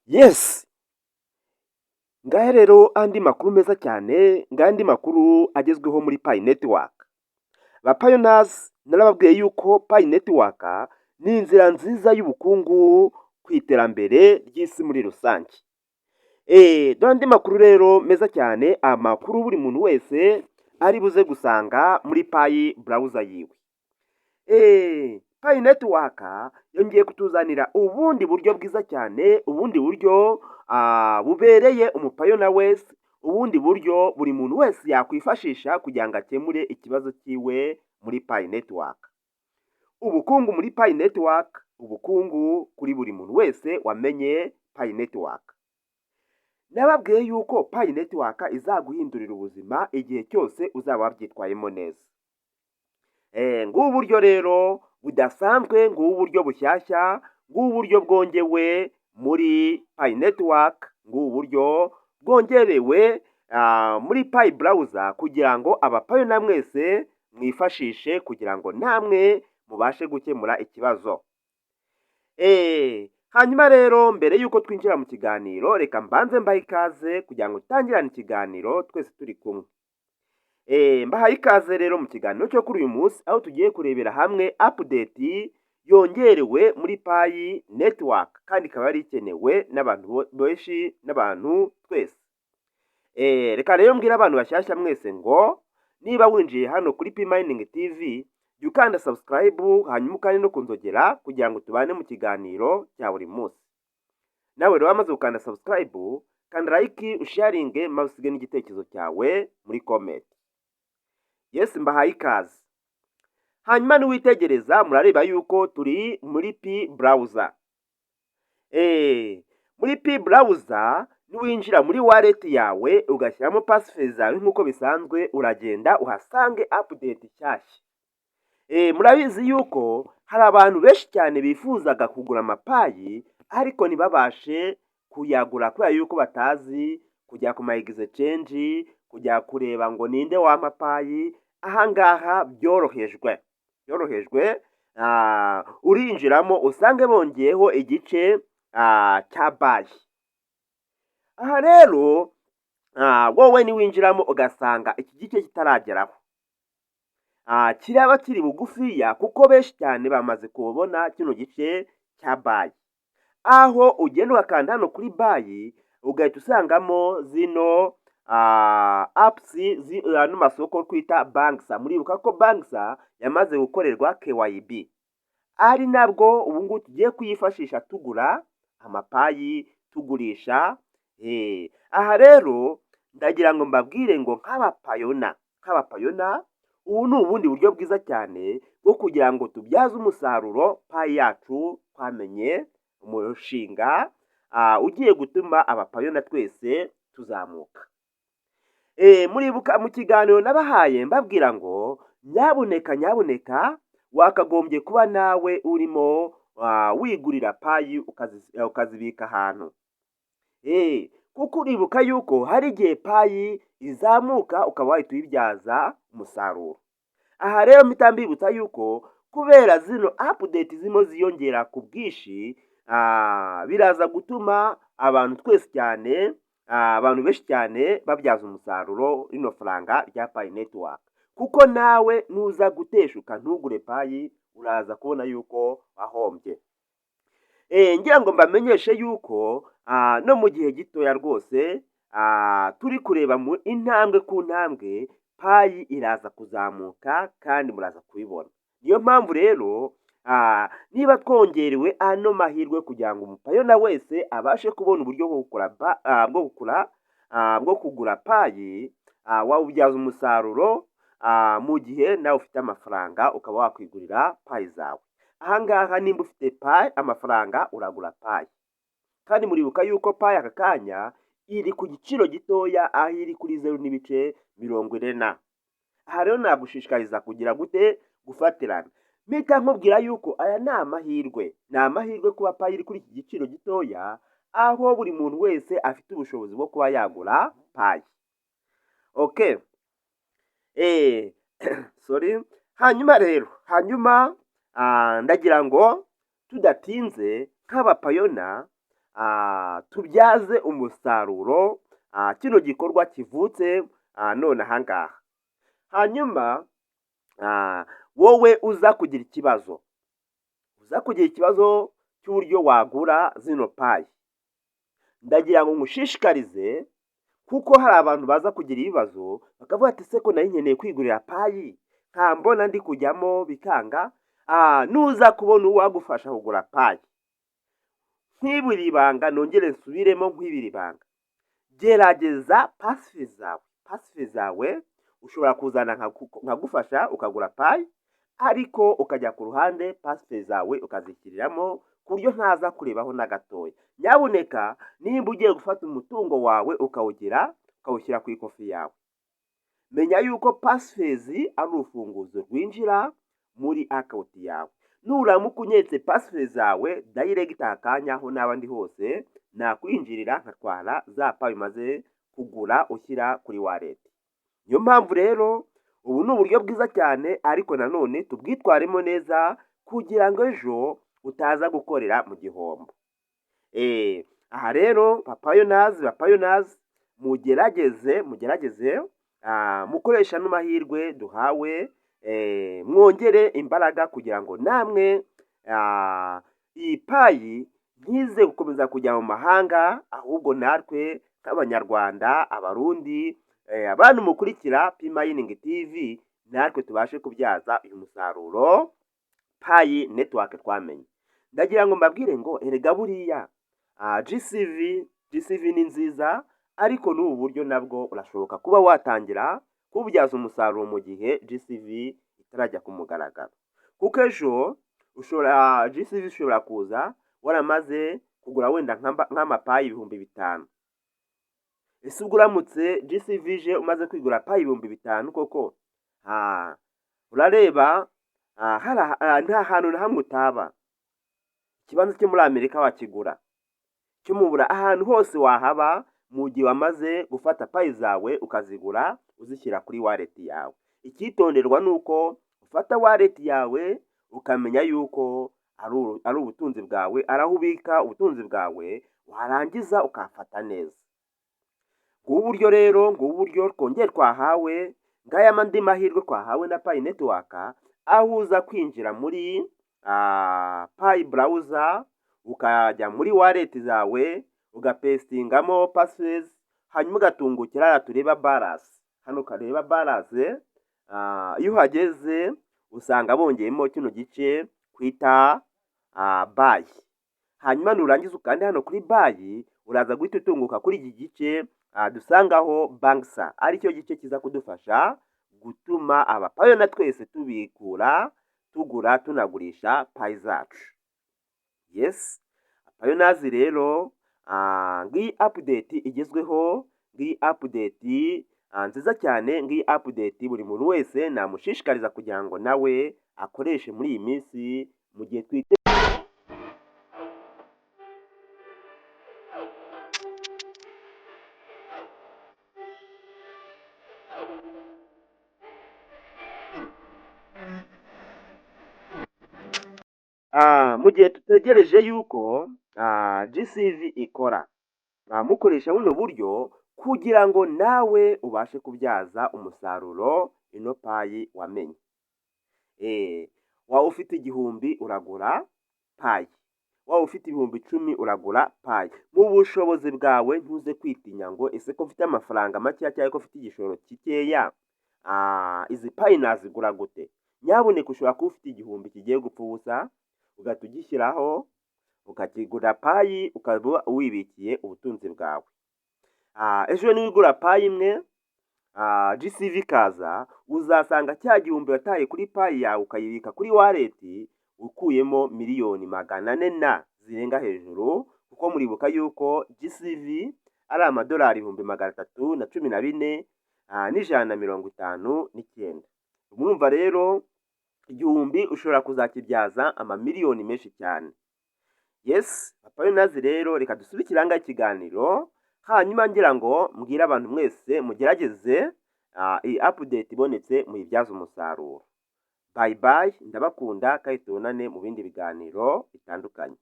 Yes! Ngahe rero andi makuru meza cyane, ngandi makuru agezweho muri Pi Network. Ba Pioneers narababwiye yuko Pi Network ni inzira nziza y'ubukungu ku iterambere ry'isi muri rusange. Dore andi makuru rero meza cyane, amakuru buri muntu wese ari buze gusanga muri Pi browser yiwe. Pi Network yongeye kutuzanira ubundi buryo bwiza cyane, ubundi buryo bubereye umupayona wese, ubundi buryo buri muntu wese yakwifashisha kugira ngo akemure ikibazo cyiwe muri Pi Network. Ubukungu muri Pi Network, ubukungu kuri buri muntu wese wamenye Pi Network. Nababwiye yuko Pi Network izaguhindurira ubuzima igihe cyose uzaba wabyitwayemo neza. Ngubu buryo rero budasanzwe, ngubu buryo bushyashya, ngubu buryo bwongewe muri Pi Network, ngubu buryo bwongerewe muri Pi browser kugira ngo abapayona mwese mwifashishe kugira ngo namwe mubashe gukemura ikibazo. Hanyuma rero mbere yuko twinjira mu kiganiro, reka mbanze mbahe ikaze kugira ngo dutangirane ikiganiro twese turi kumwe. Mbahaye ikaze rero mu kiganiro cyo kuri uyu munsi, aho tugiye kurebera hamwe update yongerewe muri Pi Network kandi ikaba yari ikenewe n'abantu benshi n'abantu twese. Reka rero mbwira abantu bashyashya mwese ngo niba winjiye hano kuri Pi Mining TV, jya ukanda subscribe hanyuma ukande no kunzogera kugira ngo tubane mu kiganiro cya buri munsi. Nawe rero wamaze gukanda subscribe, kanda like, usharinge, maze usige n'igitekerezo cyawe muri comment. Yes, mbahaye ikaze. Hanyuma niwitegereza murareba yuko turi muri Pi browser. Muri Pi browser niwinjira muri wallet yawe ugashyiramo password zawe nk'uko bisanzwe, uragenda uhasange update nshyashya. Murabizi yuko hari abantu benshi cyane bifuzaga kugura amapayi ariko ntibabashe kuyagura kubera yuko batazi kujya ku ma exchange, kujya kureba ngo ninde w'amapayi. Ahangaha byorohejwe, urinjiramo usange bongeyeho igice cya buy. Aha rero wowe niwinjiramo ugasanga iki gice kitarageraho, kiraba kiri bugufiya kuko benshi cyane bamaze kubona kino gice cya buy. Aho ugenda ugakanda hano kuri buy, ugahita usangamo zino apps ano masoko twita Banksa. Muribuka ko Banksa yamaze gukorerwa KYB, ari nabwo ubu ngubu tugiye kuyifashisha tugura amapayi, tugurisha. Aha rero ndagira ngo mbabwire ngo nk'abapayona, ubu ni ubundi buryo bwiza cyane bwo kugira ngo tubyaze umusaruro payi yacu twamenye, umushinga ugiye gutuma abapayona twese tuzamuka. Muribuka mu kiganiro nabahaye mbabwira ngo nyabuneka wakagombye kuba nawe urimo wigurira payi ukazibika ahantu. Kuko uribuka yuko hari igihe payi izamuka ukaba wahita uyibyaza umusaruro. Aha rero mpita mbibutsa yuko kubera zino update zirimo ziyongera ku bwinshi, biraza gutuma abantu benshi cyane babyaza umusaruro rino faranga rya Pi Network. Kuko nawe nuza guteshuka ntugure payi, uraza kubona yuko wahombye. Ngira ngo mbamenyeshe yuko no mu gihe gitoya rwose turi kureba mu intambwe ku ntambwe, payi iraza kuzamuka kandi muraza kubibona. Niyo mpamvu rero niba twongerewe ano mahirwe kugira ngo umupayona wese abashe kubona uburyo bwo kugura payi, wawubyaza umusaruro mu gihe nawe ufite amafaranga ukaba wakwigurira payi zawe. Ahangaha nimba ufite payi amafaranga uragura payi, kandi muribuka yuko payi aka kanya iri ku giciro gitoya, aho iri kuri 0.40. Aha rero nagushishikariza kugira gufatirana. Mpita nkubwira yuko aya ni amahirwe kuba payi iri kuri iki giciro gitoya, aho buri muntu wese afite ubushobozi bwo kuba yagura payi. Okay. Sorry. Hanyuma ndagira ngo tudatinze nk'abapayona tubyaze umusaruro kino gikorwa kivutse none aha ngaha. Hanyuma wowe uza kugira ikibazo cy'uburyo wagura zino payi, ndagira ngo ngushishikarize, kuko hari abantu baza kugira ibibazo bakavuga ati ese ko nari nkeneye kwigurira payi nkambona ndi kujyamo bikanga. Nuza kubona uwagufasha kugura payi, nkwibira ibanga, nongere nsubiremo nkwibira ibanga, gerageza pasife zawe ushobora kuzana nkagufasha ukagura payi, ariko ukajya ku ruhande pasife zawe ukazishyiriramo ku buryo ntaza kurebaho na gatoya. Nyabuneka nimba ugiye gufata umutungo wawe ukawushyira ku ikofi yawe, menya yuko pasifezi ari urufunguzo rwinjira muri akawunti yawe. Nuramuka unyetse pasife zawe dayiregita akanya aho naba ndi hose nakwinjirira nkatwara za payi umaze kugura ushyira kuri waleti. Niyo mpamvu rero ubu ni uburyo bwiza cyane, ariko nanone tubwitwaremo neza kugira ngo ejo utaza gukorera mu gihombo. Aha rero bapayonazi mugerageze mukoresha n'amahirwe duhawe, mwongere imbaraga kugira ngo namwe iyi payi ntize gukomeza kujya mu mahanga, ahubwo natwe nk'abanyarwanda, abarundi, abantu mukurikira P-Mining TV, natwe tubashe kubyaza uyu musaruro payi netiwake twamenye. Ndagira ngo mbabwire ngo erega buriya GCV ni nziza, ariko n'ubu buryo nabwo urashoboka kuba watangira kubyaza umusaruro mu gihe GCV itarajya ku mugaragaro, kuko ejo GCV ishobora kuza waramaze kugura wenda nk'amapayi 5,000. Ese ubwo uramutse GCV ije umaze kwigura payi 5,000 koko, urareba nta hantu na hamwe utaba. Ikibanza cyo muri Amerika wakigura, cyo mubura ahantu hose wahaba mu gihe wamaze gufata payi zawe ukazigura uzishyira kuri waleti yawe. Icyitonderwa ni uko ufata waleti yawe ukamenya yuko ari ubutunzi bwawe, ari aho ubika ubutunzi bwawe, warangiza ukafata neza. Ngubu buryo rero, ngubu buryo twongeye twahawe, ngaya andi mahirwe twahawe na payi netiwaka, aho uza kwinjira muri payi burawuza, ukajya muri waleti zawe ugapestingamo pasifezi, hanyuma ugatungukira tureba balance. Hano ukareba balance, iyo uhageze usanga bongeyemo kino gice kwita bayi. Hanyuma nurangiza ukande hano kuri bayi, uraza guhita utunguka kuri iki gice dusangaho banksa, aricyo gice kiza kudufasha gutuma abapayona twese tubikura, tugura, tunagurisha payi zacu. Yes, apayonazi rero ngiyi update igezweho, ngiyi update nziza cyane, ngiyi update buri muntu wese namushishikariza kugira ngo nawe akoreshe muri iyi minsi mu gihe twite. Mu gihe tutegereje yuko GCV ikora, mukoresha buno buryo kugira ngo nawe ubashe kubyaza umusaruro ino payi wamenye. Waba ufite 1,000 uragura payi, waba ufite 10,000 uragura payi. Mu bushobozi bwawe ntuze kwitinya ngo ese ko mfite amafaranga make cyangwa ko mfite igishoro kikeya, izi payi nazigura gute? Nyabuneka ushobora kuba ufite 1,000 kigiye gupfa ubusa, ugahita ugishyiraho ukakigura payi, ukaba wibikiye ubutunzi bwawe. Ejo niwigura payi imwe GCV ikaza, uzasanga cya 1,000 wataye kuri payi yawe ukayibika kuri waleti ukuyemo miliyoni 400 zirenga hejuru, kuko muribuka yuko GCV ari amadolari 314 n'N159. Murumva rero 1,000 ushobora kuzakibyaza amamiliyoni menshi cyane. Yes, apayonazi rero reka dusubikira ngaho ikiganiro, hanyuma ngira ngo mbwira abantu mwese mugerageze iyi update ibonetse muyibyaza umusaruro. Bye bye, ndabakunda kandi tubonane mu bindi biganiro bitandukanye.